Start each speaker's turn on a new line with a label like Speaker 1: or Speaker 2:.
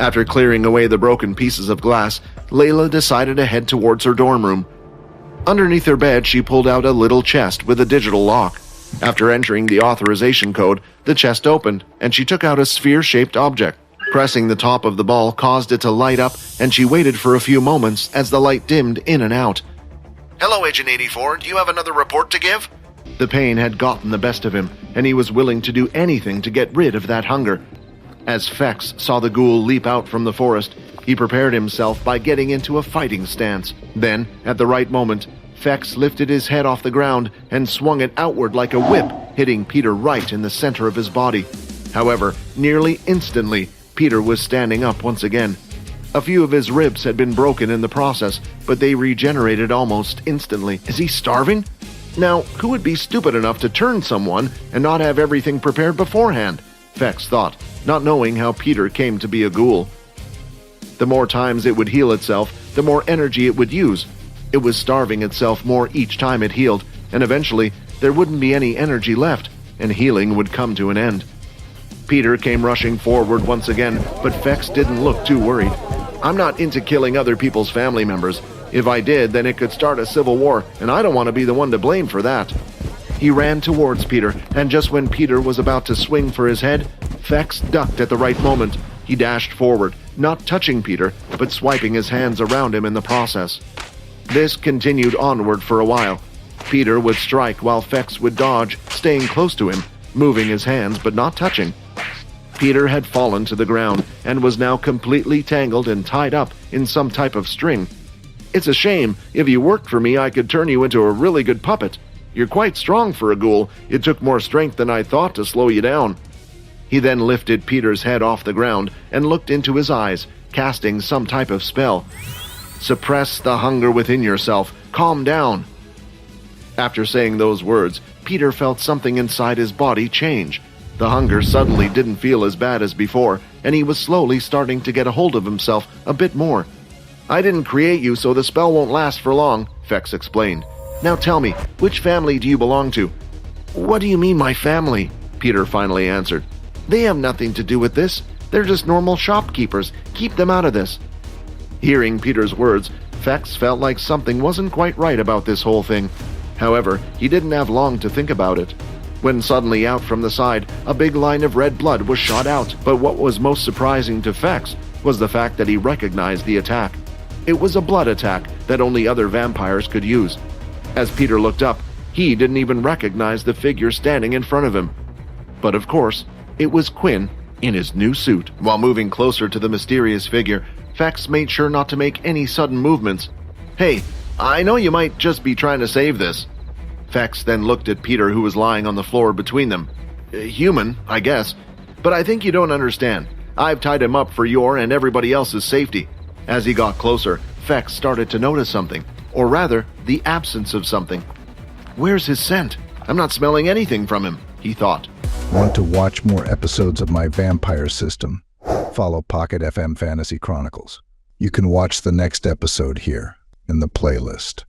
Speaker 1: After clearing away the broken pieces of glass, Layla decided to head towards her dorm room. Underneath her bed, she pulled out a little chest with a digital lock. After entering the authorization code, the chest opened, and she took out a sphere-shaped object. Pressing the top of the ball caused it to light up, and she waited for a few moments as the light dimmed in and out.
Speaker 2: "Hello, Agent 84. Do you have another report to give?"
Speaker 1: The pain had gotten the best of him, and he was willing to do anything to get rid of that hunger. As Fex saw the ghoul leap out from the forest, he prepared himself by getting into a fighting stance. Then, at the right moment, Fex lifted his head off the ground and swung it outward like a whip, hitting Peter right in the center of his body. However, nearly instantly, Peter was standing up once again. A few of his ribs had been broken in the process, but they regenerated almost instantly. Is he starving? Now, who would be stupid enough to turn someone and not have everything prepared beforehand? Fex thought, not knowing how Peter came to be a ghoul. The more times it would heal itself, the more energy it would use. It was starving itself more each time it healed, and eventually there wouldn't be any energy left, and healing would come to an end. Peter came rushing forward once again, but Fex didn't look too worried. "I'm not into killing other people's family members. If I did, then it could start a civil war, and I don't want to be the one to blame for that." He ran towards Peter, and just when Peter was about to swing for his head, Fex ducked at the right moment. He dashed forward, not touching Peter, but swiping his hands around him in the process. This continued onward for a while. Peter would strike while Fex would dodge, staying close to him, moving his hands but not touching. Peter had fallen to the ground and was now completely tangled and tied up in some type of string. "It's a shame. If you worked for me, I could turn you into a really good puppet. You're quite strong for a ghoul. It took more strength than I thought to slow you down." He then lifted Peter's head off the ground and looked into his eyes, casting some type of spell. "Suppress the hunger within yourself. Calm down." After saying those words, Peter felt something inside his body change. The hunger suddenly didn't feel as bad as before, and he was slowly starting to get a hold of himself a bit more. "I didn't create you, so the spell won't last for long," Fex explained. "Now tell me, which family do you belong to?" "What do you mean, my family?" Peter finally answered. "They have nothing to do with this. They're just normal shopkeepers. Keep them out of this." Hearing Peter's words, Fex felt like something wasn't quite right about this whole thing. However, he didn't have long to think about it. When suddenly out from the side, a big line of red blood was shot out, but what was most surprising to Fex was the fact that he recognized the attack. It was a blood attack that only other vampires could use. As Peter looked up, he didn't even recognize the figure standing in front of him. But of course, it was Quinn in his new suit. While moving closer to the mysterious figure, Fex made sure not to make any sudden movements. "Hey, I know you might just be trying to save this." Fex then looked at Peter, who was lying on the floor between them. "Human, I guess. But I think you don't understand. I've tied him up for your and everybody else's safety." As he got closer, Fex started to notice something, or rather, the absence of something. "Where's his scent? I'm not smelling anything from him," he thought.
Speaker 3: Want to watch more episodes of my vampire system? Follow Pocket FM Fantasy Chronicles. You can watch the next episode here in the playlist.